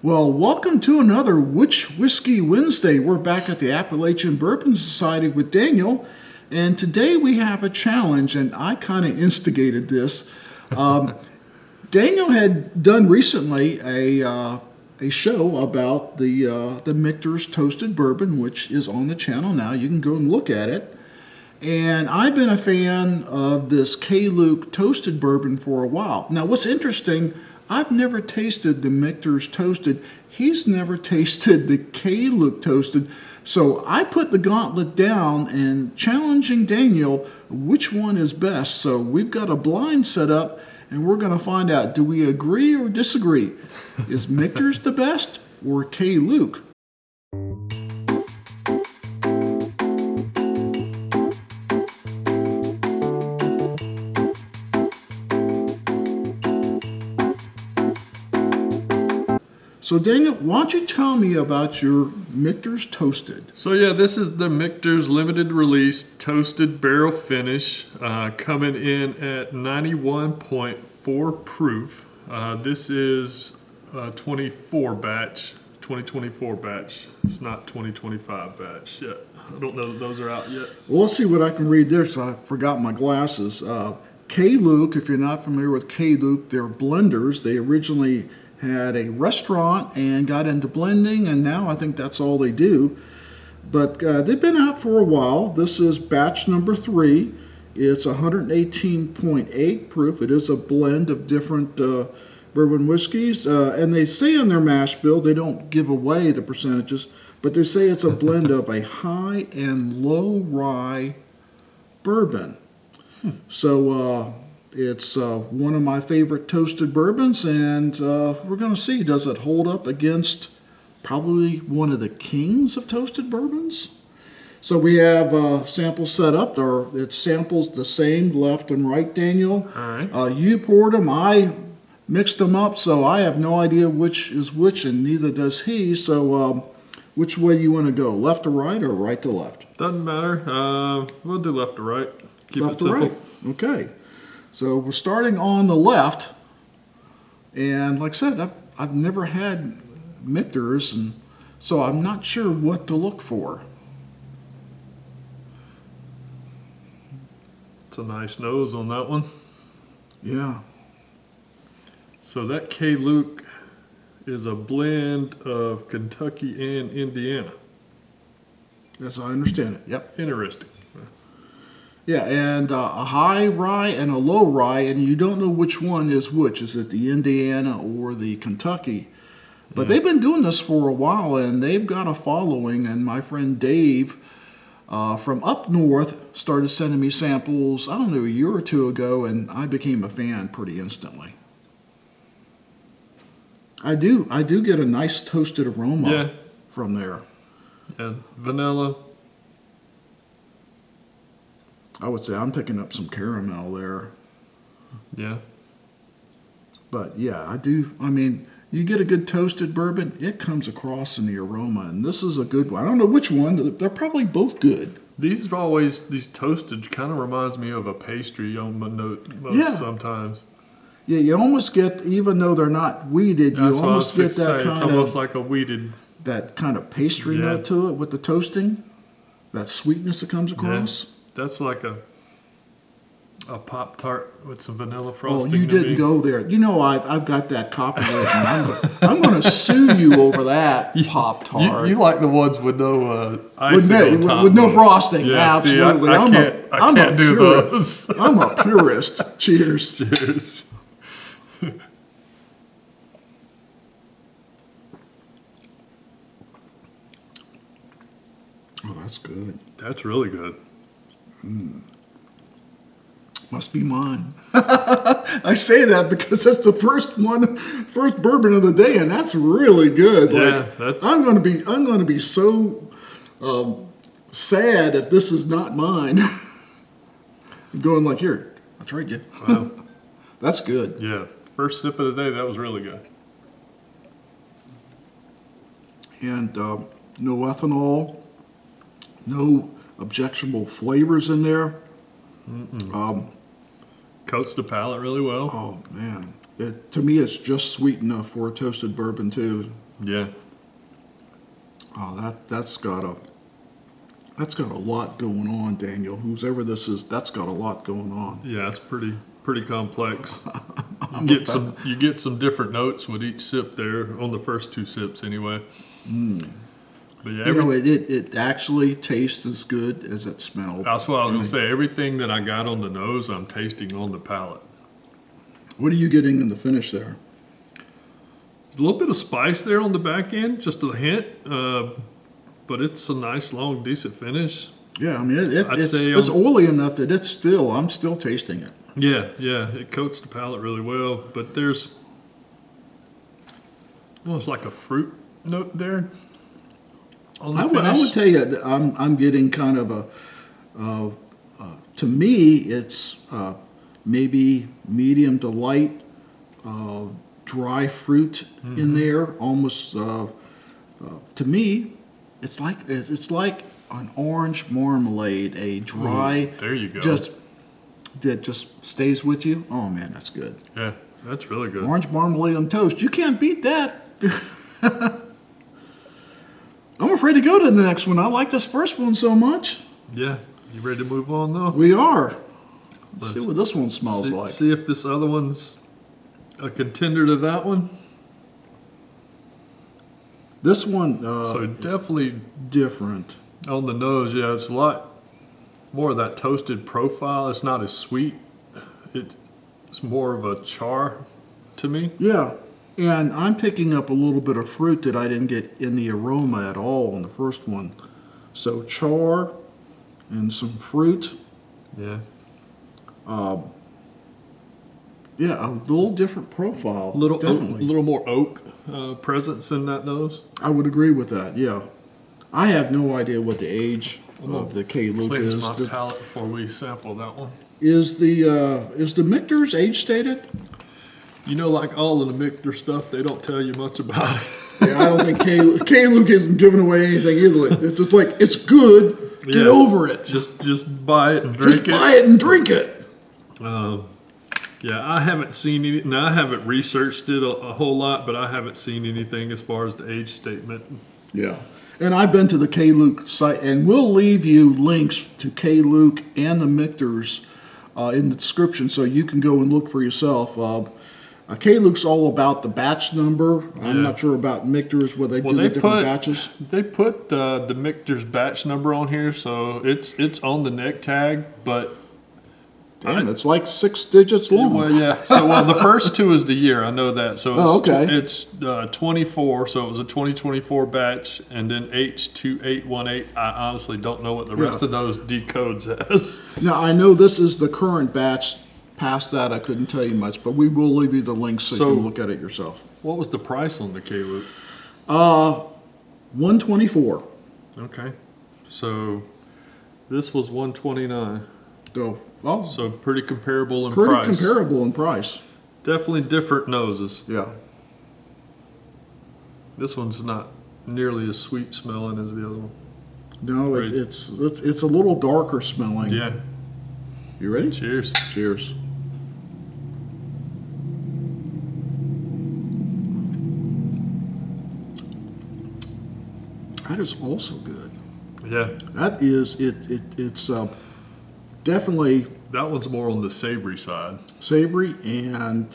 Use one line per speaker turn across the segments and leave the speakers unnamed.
Well, welcome to another Which Whiskey Wednesday. We're back at the Appalachian Bourbon Society with Daniel, and today we have a challenge, and I kind of instigated this. Daniel had done recently a show about the Michter's Toasted Bourbon, which is on the channel now. You can go and look at it. And I've been a fan of this K.Luke Toasted Bourbon for a while. Now, what's interesting, I've never tasted the Michter's Toasted. He's never tasted the K.Luke Toasted. So I put the gauntlet down and challenging Daniel which one is best. So we've got a blind set up and we're going to find out, do we agree or disagree? Is Michter's the best or K.Luke? So Daniel, why don't you tell me about your Michter's Toasted?
So yeah, this is the Michter's limited release toasted barrel finish, coming in at 91.4 proof. This is 2024 batch. It's not 2025 batch yet. I don't know that those are out yet.
Well, let's see what I can read there. So I forgot my glasses. K.Luke, if you're not familiar with K.Luke, they're blenders. They originally had a restaurant and got into blending, and now I think that's all they do. But they've been out for a while. This is batch number 3. It's 118.8 proof. It is a blend of different bourbon whiskeys. And they say on their mash bill, they don't give away the percentages, but they say it's a blend of a high and low rye bourbon. So it's one of my favorite toasted bourbons, and we're going to see, does it hold up against probably one of the kings of toasted bourbons? So we have samples set up. It samples the same left and right, Daniel.
All right.
You poured them. I mixed them up, so I have no idea which is which, and neither does he. So which way you want to go, left to right or right to left?
Doesn't matter. We'll do left to right. Keep
Left
it
to
simple.
right. Okay. So we're starting on the left, and like I said, I've never had Michter's, and so I'm not sure what to look for.
It's a nice nose on that one.
Yeah.
So that K.Luke is a blend of Kentucky and Indiana.
As I understand it. Yep.
Interesting.
Yeah, and a high rye and a low rye, and you don't know which one is which. Is it the Indiana or the Kentucky? But they've been doing this for a while, and they've got a following. And my friend Dave from up north started sending me samples, I don't know, a year or two ago, and I became a fan pretty instantly. I do get a nice toasted aroma from there.
Yeah, vanilla.
I would say I'm picking up some caramel there.
Yeah.
But yeah, I do. I mean, you get a good toasted bourbon, it comes across in the aroma, and this is a good one. I don't know which one. They're probably both good.
These toasted kind of reminds me of a pastry on my note sometimes.
Yeah, you almost get, even though they're not weeded, you almost get that kind
it's almost like a weeded,
that kind of pastry note to it with the toasting, that sweetness that comes across.
Yeah. That's like a Pop-Tart with some vanilla frosting.
Oh, you didn't go there. You know, I've got that copyright. I'm going to sue you over that Pop-Tart.
You like the ones with no icing on top.
With no frosting,
yeah,
absolutely.
See, I can't do those.
I'm a purist. Cheers.
Cheers.
Oh, that's good.
That's really good.
Must be mine. I say that because that's the first bourbon of the day, and that's really good.
Yeah,
I'm going to be so sad if this is not mine. I'm going like, here, I'll trade you.
Wow.
That's good.
Yeah, first sip of the day, that was really good.
And no ethanol, no objectionable flavors in there.
Coats the palate really well.
Oh man, to me, it's just sweet enough for a toasted bourbon too.
Yeah.
Oh, that's got a lot going on, Daniel. Whoever this is, that's got a lot going on.
Yeah, it's pretty complex. You get some different notes with each sip there on the first two sips anyway. But yeah,
it actually tastes as good as it smells.
that's what I was gonna say. Everything that I got on the nose, I'm tasting on the palate.
What are you getting in the finish there?
There's a little bit of spice there on the back end, just a hint, but it's a nice, long, decent finish.
Yeah, I mean it's oily enough that I'm still tasting it.
Yeah, it coats the palate really well, but there's almost like a fruit note there.
I would tell you that I'm getting kind of to me it's maybe medium to light dry fruit in there. Almost to me, it's like an orange marmalade, a dry.
There you go.
That just stays with you. Oh man, that's good.
Yeah, that's really good.
Orange marmalade on toast. You can't beat that. I'm afraid to go to the next one. I like this first one so much.
Yeah, you ready to move on though?
We are. Let's see what this one smells like.
See if this other one's a contender to that one.
This one,
so definitely
different
on the nose. Yeah, it's a lot more of that toasted profile. It's not as sweet. It's more of a char to me.
Yeah, and I'm picking up a little bit of fruit that I didn't get in the aroma at all in the first one. So char and some fruit.
Yeah.
Yeah, a little different profile.
A little more oak presence in that nose.
I would agree with that. Yeah, I have no idea what the age of the K.Luke is.
Cleanse my palate before we sample that one.
Is the Michter's age stated?
You know, like all of the Michter stuff, they don't tell you much about it.
Yeah, I don't think K.Luke isn't giving away anything either. It's just like, it's good. Get over it.
Just buy it and drink it.
Just buy it and drink it.
Yeah, I haven't seen any. Now, I haven't researched it a whole lot, but I haven't seen anything as far as the age statement.
Yeah. And I've been to the K.Luke site, and we'll leave you links to K.Luke and the Michters in the description so you can go and look for yourself. K.Luke's all about the batch number. I'm not sure about Michters where they do the different batches.
They put the Michter's batch number on here, so it's on the neck tag, but
damn, it's like 6 digits long.
Well, yeah. So, the first two is the year. I know that. So it's 24. So it was a 2024 batch, and then H2818. I honestly don't know what the rest of those decodes as.
Now I know this is the current batch. Past that, I couldn't tell you much, but we will leave you the links so you can look at it yourself.
What was the price on the K.Luke?
$124.
Okay. So this was $129.
So
pretty comparable in price.
Pretty comparable in price.
Definitely different noses.
Yeah.
This one's not nearly as sweet smelling as the other one.
No, it's a little darker smelling.
Yeah.
You ready?
Cheers.
Cheers. That is also good.
Yeah.
That is it's definitely.
That one's more on the savory side.
Savory and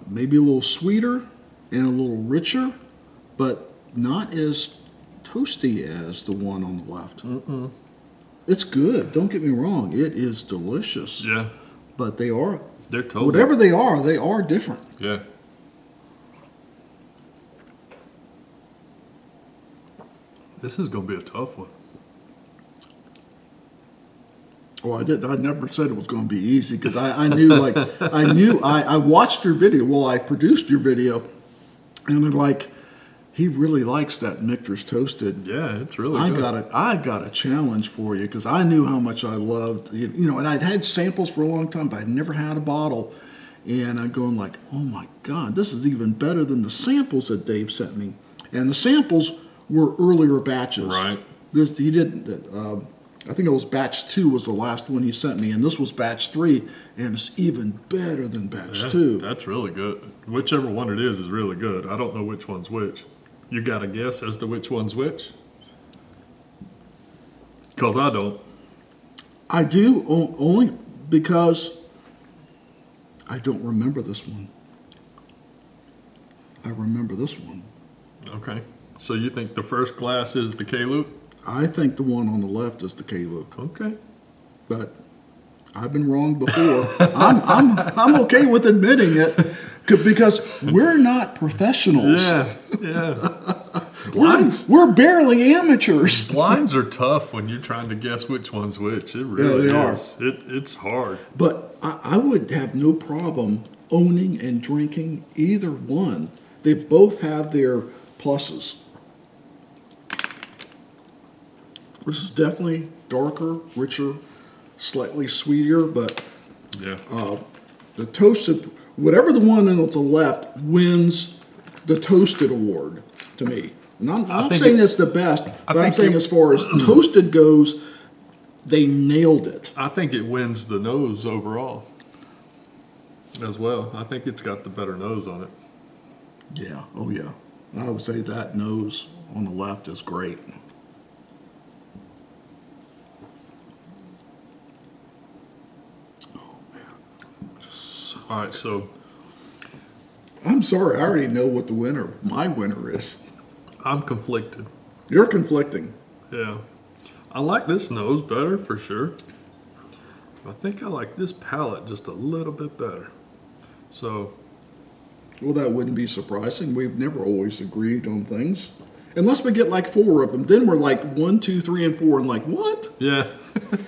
maybe a little sweeter and a little richer, but not as toasty as the one on the left. It's good. Don't get me wrong. It is delicious.
Yeah.
But they're totally, whatever they are different.
Yeah. This is going to be a tough one.
Well, I never said it was going to be easy because I knew I watched your video. Well, I produced your video, and they're like, he really likes that Michter's Toasted.
Yeah, it's really good.
I got a challenge for you because I knew how much I loved, and I'd had samples for a long time, but I'd never had a bottle. And I'm going like, oh my God, this is even better than the samples that Dave sent me. And the samples were earlier batches.
Right.
He didn't. I think it was batch 2 was the last one he sent me, and this was batch 3, and it's even better than batch 2.
That's really good. Whichever one it is really good. I don't know which one's which. You got a guess as to which one's which? Because I don't.
I do, only because I don't remember this one. I remember this one.
Okay. So you think the first glass is the K.Luke?
I think the one on the left is the K.Luke.
Okay.
But I've been wrong before. I'm okay with admitting it because we're not professionals.
Yeah.
We're barely amateurs.
Blinds are tough when you're trying to guess which one's which. It really
they
is. It's hard.
But I would have no problem owning and drinking either one. They both have their pluses. This is definitely darker, richer, slightly sweeter, but
Yeah.
the toasted, whatever the one on the left wins the toasted award to me. And I'm not saying it's the best, but I'm saying as far as toasted goes, they nailed it.
I think it wins the nose overall as well. I think it's got the better nose on it.
Yeah, oh yeah. I would say that nose on the left is great.
All right, so
I'm sorry, I already know what my winner is.
I'm conflicted.
You're conflicting.
Yeah. I like this nose better for sure. I think I like this palate just a little bit better. So,
Well, that wouldn't be surprising. We've never always agreed on things. Unless we get like 4 of them. Then we're like 1, 2, 3, and 4 and like, what?
yeah.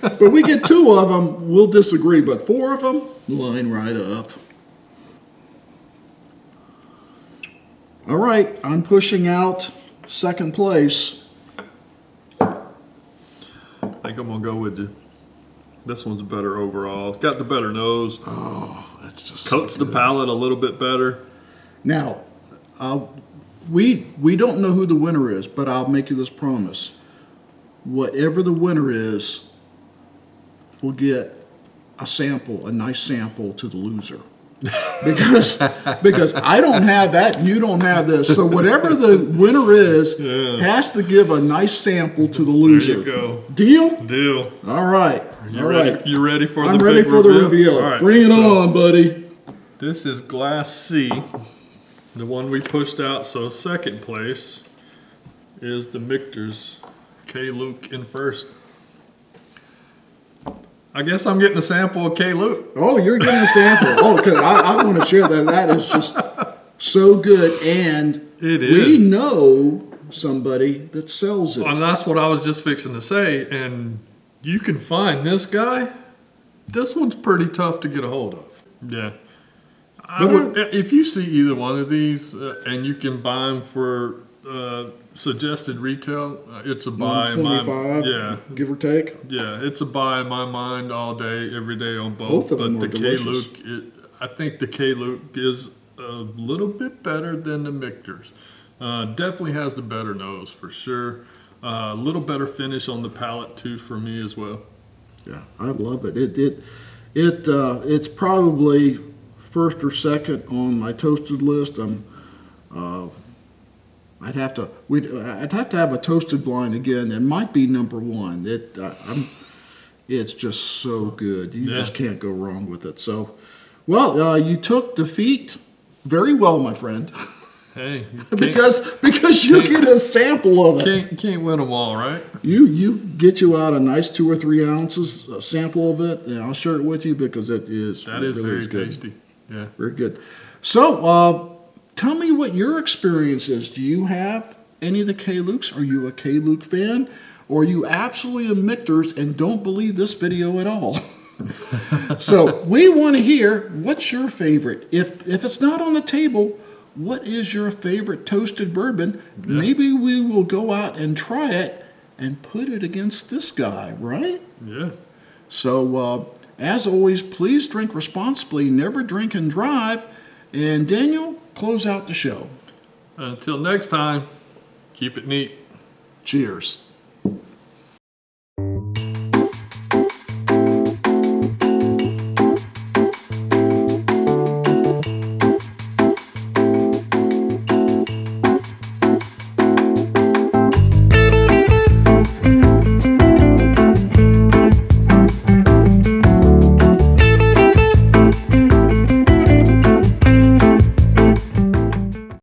But we get 2 of them, we'll disagree. But 4 of them, line right up. All right, I'm pushing out second place.
I think I'm going to go with you. This one's better overall. It's got the better nose.
Oh, that's just
Coats
so
the
good.
palate a little bit better.
Now, we don't know who the winner is, but I'll make you this promise. Whatever the winner is, we'll get a nice sample to the loser. because I don't have that and you don't have this. So whatever the winner is has to give a nice sample to the loser.
There you go.
Deal?
Deal.
All right.
You ready? You ready for
I'm
the
ready
big
for
reveal?
the reveal.
All right,
Bring it
so
on, buddy.
This is Glass C, the one we pushed out. So second place is the Michter's K.Luke in first. I guess I'm getting a sample of K.Luke.
Oh, you're getting a sample. Oh, because I want to share that. That is just so good. And we know somebody that sells it.
And that's what I was just fixing to say. And you can find this guy. This one's pretty tough to get a hold of. Yeah. If you see either one of these and you can buy them for suggested retail, it's a buy in my
$125, give or take.
Yeah, it's a buy in my mind all day, every day on both.
Both of them
but
are
the
delicious.
K.Luke, I think the K.Luke is a little bit better than the Michter's. Definitely has the better nose for sure. A little better finish on the palate too for me as well.
Yeah, I love it. It's probably first or second on my toasted list. I'd have to have a toasted blind again. It might be number 1. It's just so good. You just can't go wrong with it. So, well, you took defeat very well, my friend.
Hey,
because you get a sample of it.
Can't win them all, right?
You get you out a nice 2 or 3 ounces, a sample of it, and I'll share it with you because it is
That is
really
very
good.
tasty. Yeah,
Very good. So, tell me what your experience is. Do you have any of the K.Lukes? Are you a K.Luke fan? Or are you absolutely a Michter's and don't believe this video at all? So, we want to hear what's your favorite. If it's not on the table, what is your favorite toasted bourbon? Yeah. Maybe we will go out and try it and put it against this guy, right?
Yeah.
So, as always, please drink responsibly. Never drink and drive. And Daniel, close out the show.
Until next time, keep it neat.
Cheers.